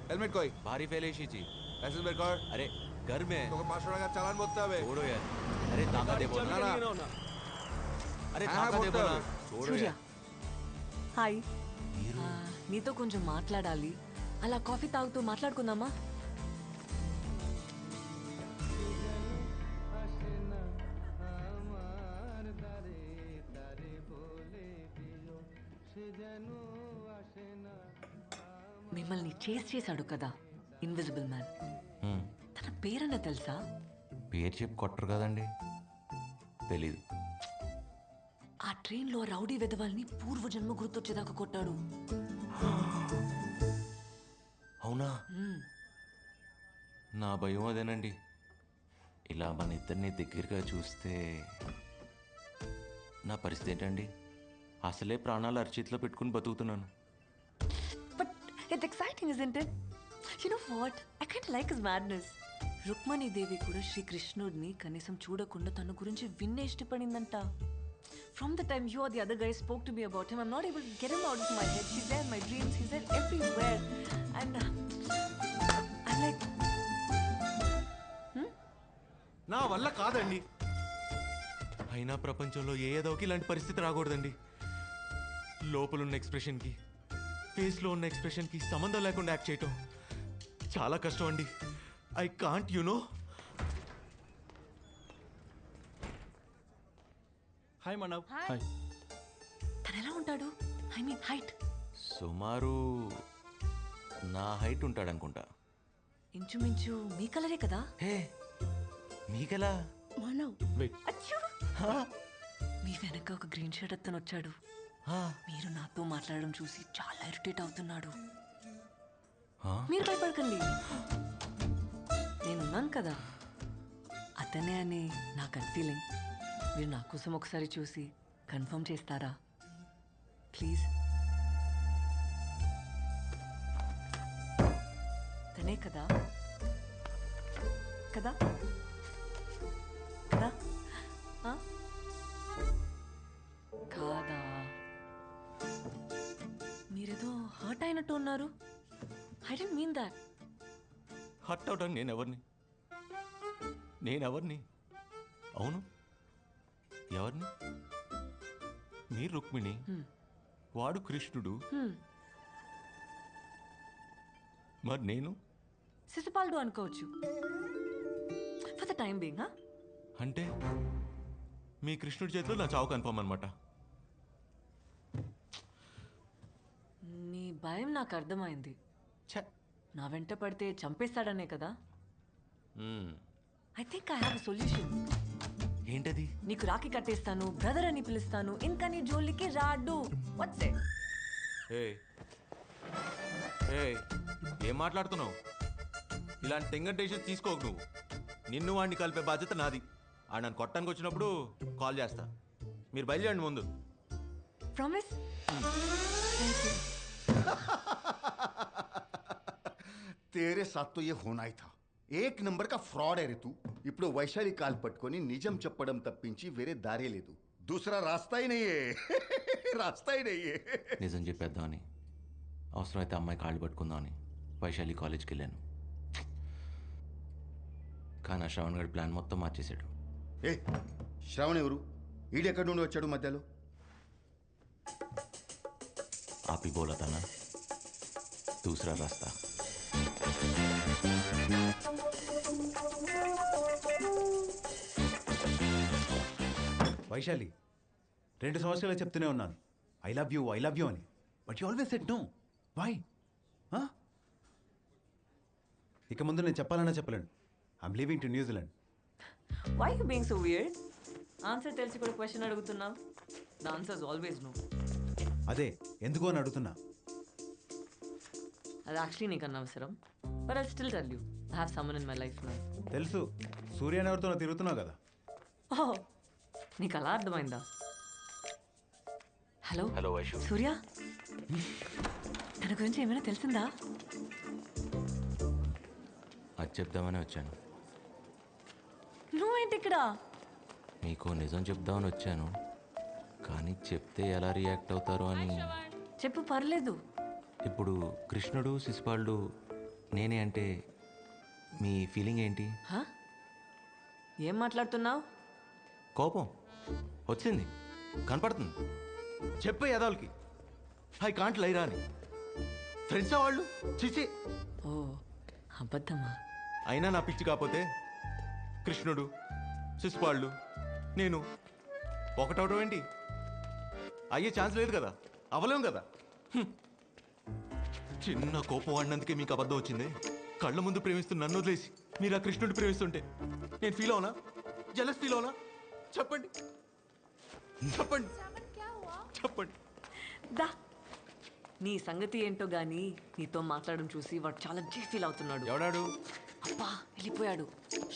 Helmet कोई भारी फैलेशी जी। Licence मेरे कर। अरे घर में तो 500 का चालान बोलते हैं छोड़ो यार। अरे ताका दे बोलना ना। अरे हाँ, ताका दे बोलते बोलना हैं। छोड़ो సూర్య यार। హాయ్ నీతో కొంచెం మాట్లాడాలి అలా కాఫీ తాగుతూ మాట్లాడుకుందామా మిమ్మల్ని చేశాడు కదా ఇన్విజిబుల్ మ్యాన్ తన పేరన్న తెలుసా పేరు చెప్పి కొట్టరు కదండి. తెలీదు. ఆ ట్రైన్లో రౌడీ వెధవాల్ని పూర్వజన్మ గుర్తొచ్చేదాకా కొట్టాడు. అవునా? నా భయం అదేనండి. ఇలా మన ఇద్దరిని దగ్గరగా చూస్తే నా పరిస్థితి ఏంటండి? అసలే ప్రాణాలు అరచేతిలో పెట్టుకుని బతుకుతున్నాను. But it's exciting, isn't it? You know what? I kind of like his madness. Rukmini దేవి కూడా శ్రీకృష్ణుడిని కనీసం చూడకుండా తన గురించి విన్నే ఇష్టపడిందంట. From the time you or the other guy spoke to me about him, I'm not able to get him out of my head. He's there in my dreams. He's there everywhere. And I'm like, నా వల్ల కాదండి. అయినా ప్రపంచంలో ఏదోకి ఇలాంటి పరిస్థితి రాకూడదండి. లోపలున్న ఎక్స్ప్రెషన్కి ఫేస్లో ఉన్న ఎక్స్ప్రెషన్కి సంబంధం లేకుండా యాక్ట్ చేయటం చాలా కష్టం అండి. I can't know. Hi Manav. Hi. తను ఎలా ఉంటాడు? I mean height. సుమారు నా హైట్ ఉంటాడనుకుంటా. ఇంచుమించు మీ కలరే కదా? హే మీకెలా? మానవ్. వెయిట్. అచ్చూ. మీ వెనక ఒక గ్రీన్ షర్ట్ అతను వచ్చాడు. మీరు నాతో మాట్లాడడం చూసి చాలా ఇరిటేట్ అవుతున్నాడు. మీరు భయపడకండి, నేనున్నాను కదా. అతనే అని నా గట్ ఫీలింగ్. మీరు నా కోసం ఒకసారి చూసి కన్ఫర్మ్ చేస్తారా ప్లీజ్? తనే కదా కదా కదా కాదా? మీరేదో హర్ట్ అయినట్టు ఉన్నారు. I don't mean that. Hurt అవడానికి నేనెవరిని? అవును, ఎవరిని? మీరు రుక్మిణి, వాడు కృష్ణుడు. మరి నేను శిశుపాలుడు అనుకోవచ్చు ఫర్ ద టైం బీయింగ్. అంటే మీ కృష్ణుడి చేతిలో నా చావు కన్ఫర్మ్ అనమాట. నీ భయం నాకు అర్థమైంది. ఛ, నా వెంట పడితే చంపేస్తాడనే కదా. మ్మ్. I think I have a solution. ఏంటది? నీకు రాఖీ కట్టేస్తాను, బ్రదర్ అని పిలుస్తాను, ఇంకా నీ జోలికి రాడు. What's it? ఏయ్, ఏం మాట్లాడుతున్నావు? ఇలాంటి టెంగర్ డెసిషన్ తీసుకోకు నువ్వు. నిన్ను వాడిని కలిపే బాధ్యత నాది. ఆ నన్ను కొట్టడానికి వచ్చినప్పుడు కాల్ చేస్తా. మీరు బయలుదేరండి ముందు. ప్రామిస్? तेरे साथ तो ये होना ही था. एक नंबर का फ्रॉड है रे तू. ఇప్పుడు వైశాలి కాల్ పట్టుకొని నిజం చెప్పడం తప్పించి వేరే దారే లేదు. दूसरा रास्ता ही नहीं है. रास्ता ही नहीं है. నిజం చెప్పేద్దామని, అవసరమైతే అమ్మాయి కాళ్ళు పట్టుకుందామని వైశాలి కాలేజ్కి వెళ్ళాను. కానీ ఆ శ్రవణ్ గడి ప్లాన్ మొత్తం మార్చేశాడు. ఏ శ్రవణ్ ఎవరు? ఈడెక్కడి నుండి వచ్చాడు మధ్యలో? आप ही बोला था ना, दूसरा रास्ता. వైశాలి, 2 సంవత్సరాలు చెప్తూనే ఉన్నాను ఐ లవ్ యూ అని. But you always said no. Why? ఇక ముందు నేను చెప్పాలన్నా చెప్పలేను. I'm leaving to New Zealand. Why you being so weird? Answer తెలిసి కూడా క్వశ్చన్ అడుగుతున్నావు. The answer is always no. అదే ఎందుకు అని అడుగుతున్నా. అది యాక్చువల్లీ నీకు అనవసరం. But I still tell you, I have someone in my life now. తెలుసు, సూర్యని ఎవరితో తిరుగుతున్నావు కదా. ఓహ్, నీకు అలా అర్థమైందా? Hello hello Vaishu. సూర్య, తన గురించి ఏమైనా తెలిసిందా? అది చెప్దామని వచ్చాను. నువ్వేంటి ఇక్కడ? మీకు నిజం చెప్దామని వచ్చాను, కానీ చెప్తే ఎలా రియాక్ట్ అవుతారో అని. చెప్పు, పర్లేదు. ఇప్పుడు కృష్ణుడు శిశుపాలుడు నేనే అంటే మీ ఫీలింగ్ ఏంటి? హా? ఏం మాట్లాడుతున్నావు? కోపం వచ్చింది, కనపడుతుంది. చెప్పే యదవులకి ఐ కాంట్ లైరా అని. ఫ్రెండ్సా వాళ్ళు? చిచి. ఓ అబద్ధమా? అయినా నా పిచ్చి కాకపోతే కృష్ణుడు, శిశుపాళ్ళు, నేను ఒకటవడం ఏంటి? అయ్యే ఛాన్స్ లేదు కదా, అవ్వలేం కదా. హ్మ్. చిన్న కోపం వాడినందుకే మీకు అబద్ధం వచ్చింది. కళ్ళ ముందు ప్రేమిస్తున్న నన్ను వదిలేసి మీరు ఆ కృష్ణుడిని ప్రేమిస్తుంటే నేను ఫీల్ అవునా? జలస్ ఫీల్ అవునా? చెప్పండి చెప్పండి చెప్పండి. దా నీ సంగతి ఏంటో గానీ నీతో మాట్లాడడం చూసి వాడు చాలా ఫీల్ అవుతున్నాడు. ఎవడాడు? అబ్బా వెళ్ళిపోయాడు.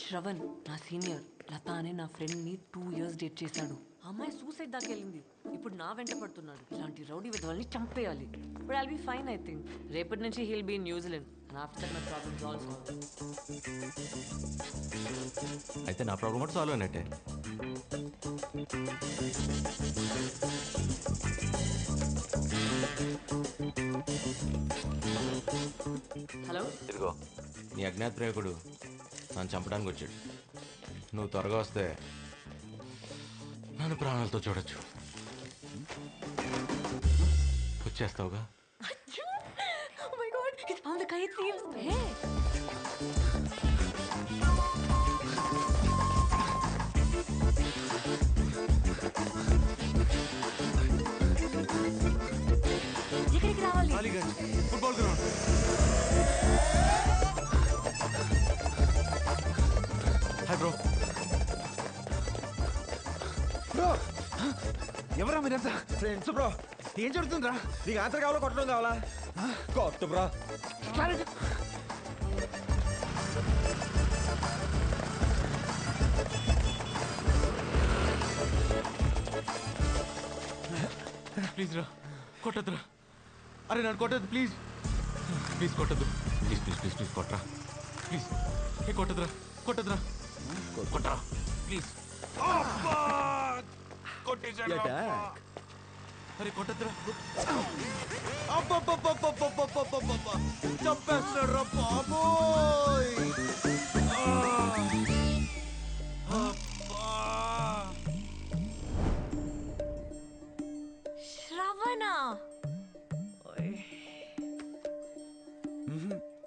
శ్రవణ్ నా సీనియర్. లత అనే నా ఫ్రెండ్ని 2 years డేట్ చేశాడు. ఆ అమ్మాయి సూసైడ్ దాకా వెళ్ళింది. ఇప్పుడు నా వెంట పడుతున్నాడు. ఇలాంటి రౌడీ విధవల్ని చంపేయాలి. But I'll be fine I think. రేపటి నుంచి he'll be in New Zealand. And after my problems all solve. అయితే నా ప్రాబ్లం కూడా సాల్వ్ అయినట్టే. హలో ఇదిగో నీ అజ్ఞాత ప్రేమికుడు నన్ను చంపడానికి వచ్చాడు. నువ్వు త్వరగా వస్తే నన్ను ప్రాణాలతో చూడొచ్చు. వచ్చేస్తావుగా? Oh my god, he's found the kite thieves. Hey. ఎక్కడికి రావాలి? Aliganj football ground. Hi bro. Bro ఎవరా మీరంతా? Friends bro. ఏం జరుగుతుందిరా? నీకు ఆన్సర్ కావాలా కొట్టడం కావాలా? కొట్టు బ్రో. ప్లీజ్ రా, కొట్టద్దురా. అరే నన్ను కొట్టద్దు ప్లీజ్. ప్లీజ్ కొట్టద్దు. ప్లీజ్ ప్లీజ్ ప్లీజ్ ప్లీజ్ కొట్టరా ప్లీజ్. ఏ కొట్టద్దురా, కొట్టద్దురా, కొట్టరా ప్లీజ్. అరే కొట్టద్దురా. చంపేస్తారా బాబోయ్. శ్రవణ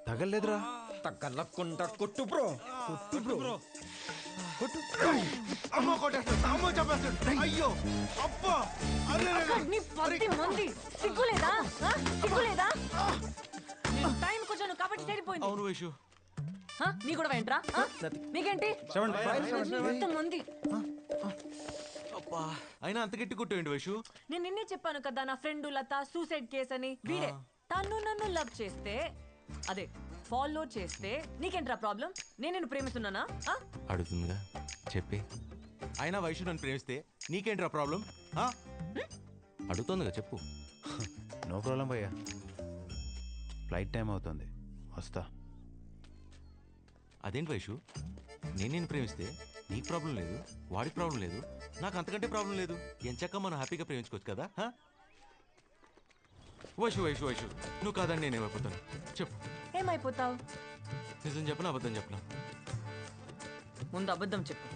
తగలేదురా. తగ్గలకుండా కొట్టు బ్రో. కొట్టు బ్రో. కొట్టు. అమ్మ కొట్టేస్తాడు, అమ్మ చంపేస్తాడు. అయ్యో అబ్బా. నీ పది మంది సిగ్గులేదా? ఆ? సిగ్గులేదా? నేను టైం కొంచెం కాబట్టి సరిపోయింది. అవును వైషు. ఆ? నీ కూడా ఏంట్రా? ఆ? నీకేంటి? మంది అబ్బా అయినా అంత గట్టి కొట్టేయండి వైషు. నేను నిన్నే చెప్పాను కదా నా ఫ్రెండ్ లత సూసైడ్ కేస్ అని. వీడే తను నన్ను లవ్ చేస్తే, అదే ఫాలో చేస్తే నీకేంట్రా ప్రాబ్లం? నేను నిన్ను ప్రేమిస్తున్నానా? ఆ? అడుగుతుందిగా చెప్పి. అయినా వైషు నన్ను ప్రేమిస్తే నీకేంట్రా ప్రాబ్లం? అడుగుతుందిగా చెప్పు. నో ప్రాబ్లం భయ్యా. ఫ్లైట్ టైం అవుతుంది, వస్తా. అదేంటి వైషు, నేను ప్రేమిస్తే నీకు ప్రాబ్లం లేదు, వాడికి ప్రాబ్లం లేదు, నాకు అంతకంటే ప్రాబ్లం లేదు. ఎంచక్క మనం హ్యాపీగా ప్రేమించుకోవచ్చు కదా. వైషు వైషు వైషు నువ్వు కాదని నేనేమైపోతాను చెప్పు. ఏమైపోతావు? నిజం చెప్పనా అబద్ధం చెప్పనా? ముందు అబద్ధం చెప్పు.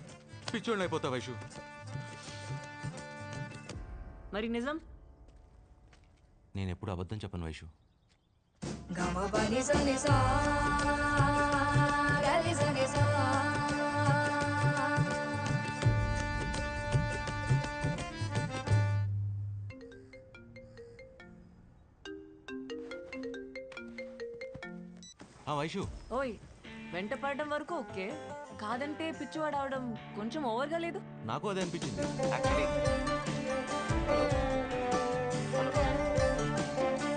పిచ్చోళ్ళు అయిపోతా వైషు. మరి నిజం? నేను ఎప్పుడు అబద్ధం చెప్పను వైషు. వైషు ఓయ్ వెంట పడడం వరకు ఓకే, కాదంటే పిచ్చివాడు అవడం కొంచెం ఓవర్గా లేదు? నాకు అదే అనిపించింది.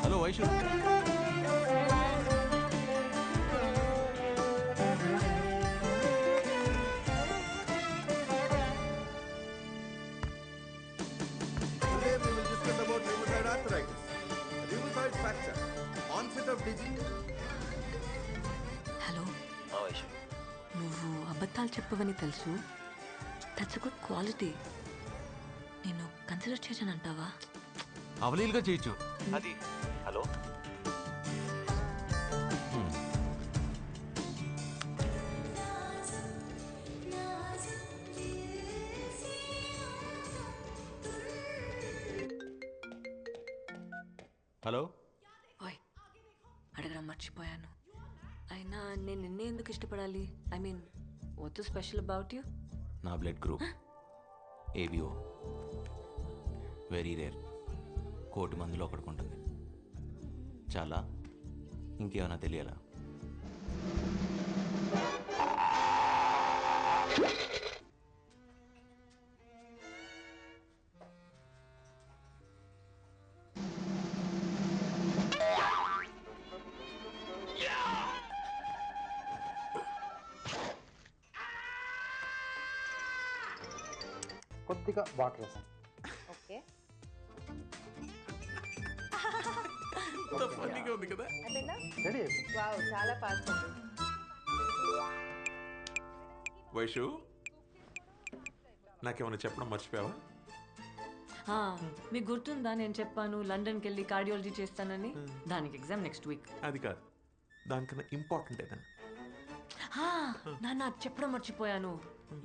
Hello Vaishu. Today we will discuss about rheumatoid arthritis, rheumatoid fracture, onset of disease. Hello, నువ్వు అబద్ధాలు చెప్పవని తెలుసు. That's good quality. నేను కన్సిడర్ చేశానంటావా? అవలీలుగా చేయొచ్చు అది. హలో హలో ఓయ్ అడగడం మర్చిపోయాను. అయినా నేను నిన్నే ఎందుకు ఇష్టపడాలి? I mean what special about you? నా blood group A B O. Very rare. 1,000,000 మందిలో ఒకటికి ఉంటుంది. చాలా ఇంకేమైనా తెలియాలా? కొద్దిగా వాటర్ వేసాను. ఓకే ఫన్నీగా ఉంది కదా. అదేనా? రెడీ అయిపోయింది. వావ్ చాలా ఫాస్ట్ ఉంది. వైషు, నాకేమైనా చెప్పడం మర్చిపోయావా? మీకు గుర్తుందా నేను చెప్పాను లండన్కి వెళ్ళి కార్డియాలజీ చేస్తానని? దానికి ఎగ్జామ్ నెక్స్ట్ వీక్. అది కాదు, దానికన్నా ఇంపార్టెంట్ ఏదన్నా. నాన్న చెప్పడం మర్చిపోయాను.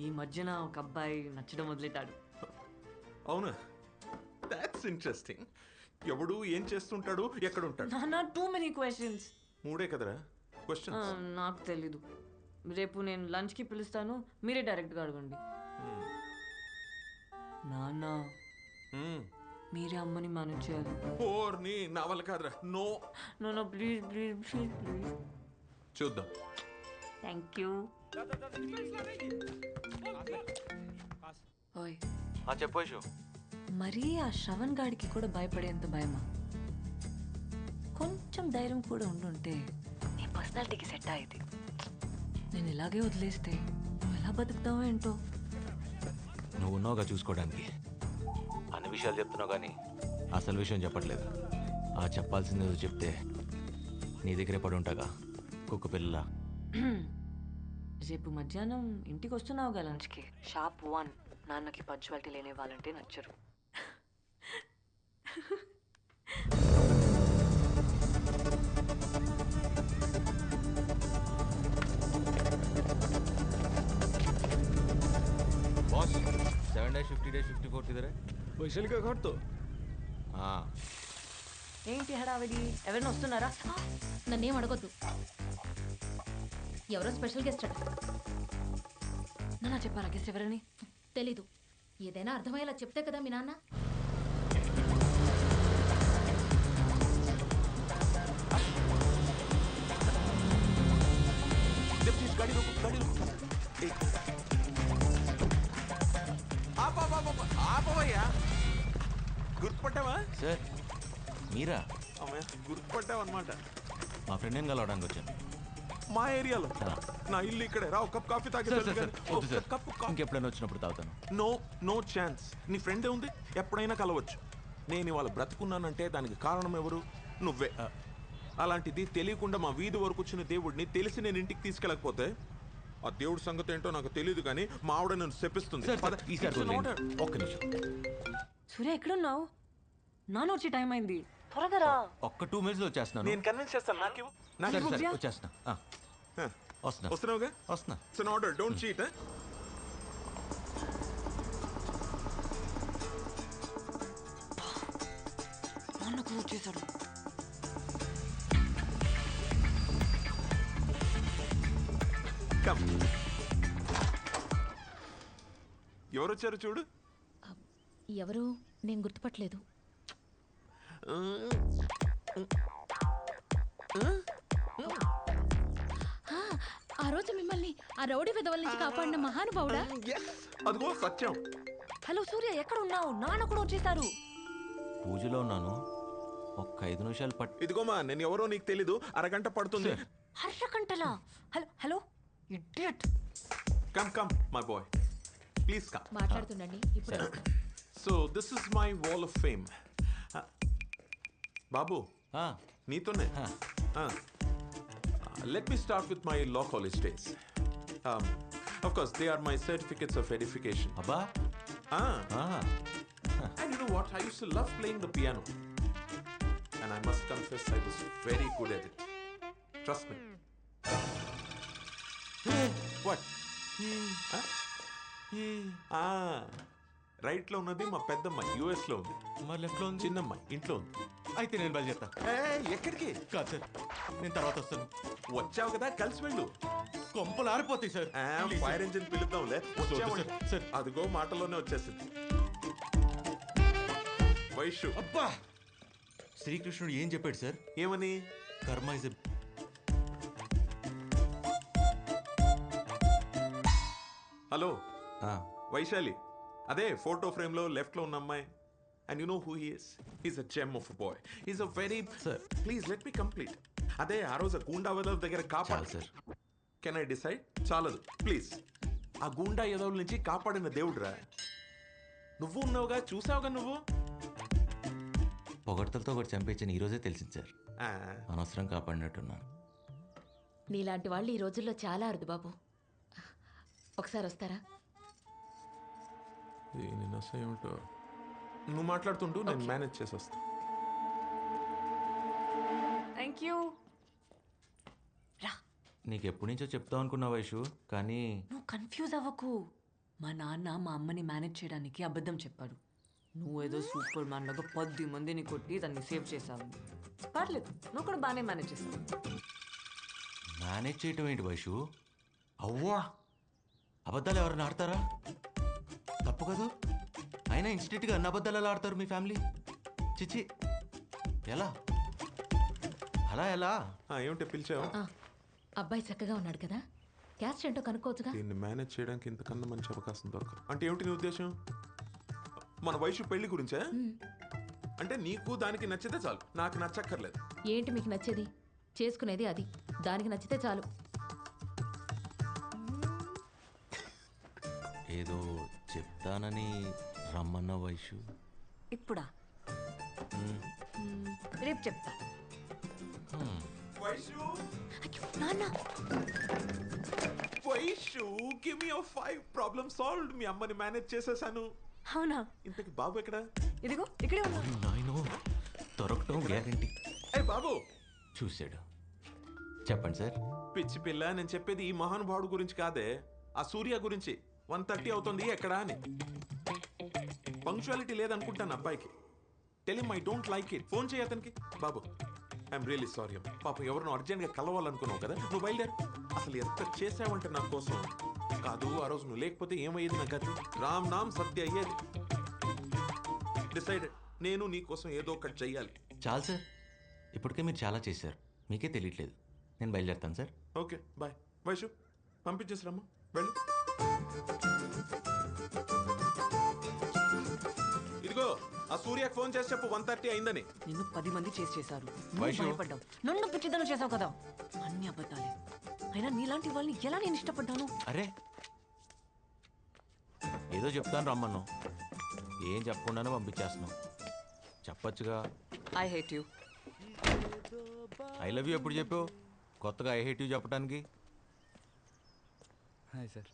ఈ మధ్యన ఒక అబ్బాయి నచ్చడం మొదలెట్టాడు. అవునా? That's interesting. ఎవడు ఏం చేస్తుంటాడు, ఎక్కడ ఉంటాడు? నాన్న టూ మెనీ క్వశ్చన్స్. 3 కదరా క్వశ్చన్. నాకు తెలీదు. రేపు నేను లంచ్కి పిలుస్తాను, మీరే డైరెక్ట్గా అడగండి. నాన్న మీరే అమ్మని మేనేజ్ చేయాలి. ఓర్ని నా వల్ల కాదురా. నో నాన్న ప్లీజ్ ప్లీజ్ ప్లీజ్ ప్లీజ్. చూద్దాం. Thank you. ఓయ్ చెప్పు వైషు. మరీ ఆ శ్రవణ్ గాడికి కూడా భయపడేంత భయమా? కొంచెం ధైర్యం కూడా ఉండుంటే నీ పర్సనాలిటీకి సెట్ అయ్యేది. నేను ఇలాగే వదిలేస్తే నువ్వు ఎలా బతుకుతావో ఏంటో. నువ్వు ఉన్నావుగా చూసుకోవడానికి. అన్ని విషయాలు చెప్తున్నావు కానీ అసలు విషయం చెప్పట్లేదు. ఆ చెప్పాల్సింది ఏదో చెప్తే నీ దగ్గరే పడి ఉంటాగా కుక్క పిల్ల. రేపు మధ్యాహ్నం ఇంటికి వస్తున్నావుగా లంచ్కి. షాప్ 1. నాన్నకి పంచువాలిటీ లేని వాళ్ళంటే నచ్చరు. बॉस 7 days 50 days 54 किधर है? वैशाली का घर तो हाँ ఏంటి హడావిడి? ఎవరైనా వస్తున్నారా? నన్నేం అడగొద్దు. ఎవరో స్పెషల్ గెస్ట్ అట. నాన్న చెప్పారా గెస్ట్ ఎవరని? తెలీదు. ఏదైనా అర్థమయ్యేలా చెప్తే కదా మీ నాన్న. गाड़ी रोको, गाड़ी रोको. ఆపవయ్యా. గుర్తుపట్టావా? సార్ మీరా? అమ్మయ్య, గుర్తుపట్టావన్నమాట. మా ఫ్రెండ్ని కలవడానికి వచ్చాను. మా ఏరియాలో. నా ఇల్లు ఇక్కడే. రా, కప్ కాఫీ తాగి. ఇంకెప్పుడైనా వచ్చినప్పుడు తాగుతాను. No chance. నీ ఫ్రెండే ఉంది, ఎప్పుడైనా కలవచ్చు. నేను ఇవాళ బ్రతుకున్నానంటే దానికి కారణం ఎవరు? నువ్వే. అలాంటిది తెలియకుండా మా వీధి వరకు వచ్చిన దేవుడిని తెలిసి నేను ఇంటికి తీసుకెళ్ళకపోతే ఆ దేవుడి సంగతి ఏంటో నాకు తెలియదు, కానీ మా ఆవిడ నన్ను శపిస్తుంది. ఒక్క నిమిషం. సూర్య ఎక్కడున్నావు? నాన్న వచ్చే టైం అయింది, త్వరగా రా. ఒక్క 2 minutes వచ్చేస్తున్నాను. నేను కన్విన్స్ చేస్తాను. వచ్చేస్తున్నా. వస్తున్నా. వస్తున్నావుగా? వస్తున్నా. It's an order, don't cheat. నాన్న కూడా వచ్చేసాడు. ఎవరు వచ్చారు చూడు. ఎవరు? నేను గుర్తుపట్టలేదు. ఆ రోజు మిమ్మల్ని ఆ రౌడీ విధవల నుంచి కాపాడిన మహానుభావుడా? అదిగో సత్యం. హలో సూర్య ఎక్కడ ఉన్నావు? నాన్న కూడా వచ్చేసారు. పూజలో ఉన్నాను. ఒక్క 5 నిమిషాలు ఇదిగోమా, నేను ఎవరో నీకు తెలీదు. అరగంట పడుతుంది. అరగంటలా? Hello hello idiot. Come my boy, please come. మాట్లాడుతుండండి ఇప్పుడు. So this is my wall of fame. బాబు నీతోనే. Let me start with my law college days. Of course, they are my certificates of edification. Abba? And you know what? I used to love playing the piano. And I must confess, I was very good at it. Trust me. What? Right లో ఉన్నది మా పెద్దమ్మాయి, US లో ఉంది. మరి left లో ఉంది చిన్నమ్మాయి ఇంట్లో ఉంది. అయితే నేను బయలుదేరుతా. ఎక్కడికి? కాదు సార్, నేను తర్వాత వస్తాను. వచ్చావు కదా, కలిసి వెళ్ళు. కొంపలు ఆరిపోతాయి sir. Please sir. Fire engine పిలుద్దాంలే. వచ్చావు సార్, సార్. అదిగో మాటలోనే వచ్చేసింది. వైషు, అబ్బా, శ్రీకృష్ణుడు ఏం చెప్పాడు సార్? ఏమని? కర్మ ఇస్ హలో, వైశాలి, అదే ఫోటో ఫ్రేమ్ లో లెఫ్ట్ లో ఉన్న అమ్మాయి. And you know who he is? He's a gem of boy. He's a very Sir. Please let me complete. అదే ఆ రోజు గూండా వదల దగ్గర కాపాడు సార్. Can I decide? చాలదు ప్లీజ్. ఆ గూండా ఎదవుల నుంచి కాపాడిన దేవుడురా నువ్వు. ఉన్నావుగా, చూసావుగా నువ్వు. పొగడ్తలతో ఒకటి చంపేచ్చని ఈరోజే తెలిసింది సార్. ఆ, అనవసరం కాపాడినట్టున్నాను. నీలాంటి వాళ్ళు ఈ రోజుల్లో చాలా అరుదు బాబు. ఒకసారి వస్తారా? దీని నస ఏమిటో. నువ్వు మాట్లాడుతుంటూ నేను మేనేజ్ చేసి వస్తా. Thank you. రా, నీకు ఎప్పటి నుంచో చెప్తావు అనుకున్నా వైషు, కానీ నువ్వు కన్ఫ్యూజ్ అవ్వకు. మా నాన్న మా అమ్మని మేనేజ్ చేయడానికి అబద్ధం చెప్పాడు. నువ్వేదో సూపర్ మ్యాన్ లాగా 10 మందిని కొట్టి దాన్ని సేవ్ చేసావు. పర్లేదు, నువ్వు కూడా బాగానే మేనేజ్ చేసావు. మేనేజ్ చేయటం ఏంటి వైషు? అవ్వా, అబద్ధాలు ఎవరైనా ఆడతారా? తప్పు కదూ. అయినా ఇన్స్టిట్యూట్గా అన్ని అబద్ధాలు ఎలా ఆడతారు మీ ఫ్యామిలీ? చిచి, ఎలా అలా ఎలా? ఏమిటి పిలిచావు? ఆ, అబ్బాయి చక్కగా ఉన్నాడు కదా, క్యాస్ట్ ఏంటో కనుక్కోవచ్చుగా. దీన్ని మేనేజ్ చేయడానికి ఇంతకన్నా మంచి అవకాశం దొరకదు. అంటే ఏమిటి నీ ఉద్దేశం? మన వయసు పెళ్లి గురించే? అంటే నీకు దానికి నచ్చితే చాలు, నాకు నచ్చక్కర్లేదు. ఏంటి మీకు నచ్చేది? చేసుకునేది అది, దానికి నచ్చితే చాలు. ఏదో చెప్తానని రమ్మన్న వైషు. ఇప్పుడా? రేపు చెప్తా. వైషు, అయ్యో, నాన్న. Vaishu, give me 5 problem solved. మీ అమ్మని మేనేజ్ చేసేసాను. అవునా? ఇంతకి బాబు ఎక్కడ? ఇదిగో ఇక్కడే ఉన్నా. నాయనో, దొరకటం గ్యారంటీ. ఏ బాబు, చూశాడు. చెప్పండి సార్. పిచ్చి పిల్ల, నేను చెప్పేది ఈ మహానుభావుడు గురించి కాదే, ఆ సూర్య గురించి. 1:30 అవుతుంది, ఎక్కడా అని. పంక్చువాలిటీ లేదనుకుంటాను అబ్బాయికి. Tell him I don't like it. Phone చేయి అతనికి. బాబు, ఐఎమ్ రియల్లీ సారీ. పాపం ఎవరినో అర్జెంట్గా కలవాలనుకున్నావు కదా, నువ్వు బయలుదేరు. అసలు ఎంత చేసావంటే నా కోసం. కాదు, ఆ రోజు నువ్వు లేకపోతే ఏమయ్యేది నా గతి? రామ్ నామ్ సత్య అయ్యేది. డిసైడెడ్, నేను నీ కోసం ఏదో ఒకటి చెయ్యాలి. చాలు సార్, ఇప్పటికే మీరు చాలా చేశారు, మీకే తెలియట్లేదు. నేను బయలుదేరుతాను సార్. Okay, bye. వైషు, పంపించేసిరమ్మా, వెళ్ళు. ఇదిగో, ఆ సూర్యకి ఫోన్ చేసి చెప్పు 1:30 అయిందని. నిన్ను 10 మంది చేశారు. నువ్వు వైషు. భయపడ్డావు. నన్ను పిచ్చిదనం చేసావు కదా. అన్ని అబద్ధాలే. అయినా నీలాంటి వాళ్ళని ఎలా నేను ఇష్టపడ్డాను? అరే, ఏదో చెప్తాను రమ్మన్నావు, ఏం చెప్పకుండానే పంపించేస్తున్నావు. చెప్పచ్చుగా. I hate you. I love you ఎప్పుడు చెప్పావు? కొత్తగా ఐ హేట్ యూ చెప్పడానికి? Hi sir.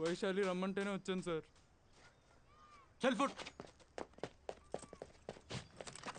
వైశాలి రమ్మంటేనే వచ్చాను సార్. చల్ ఫుట్.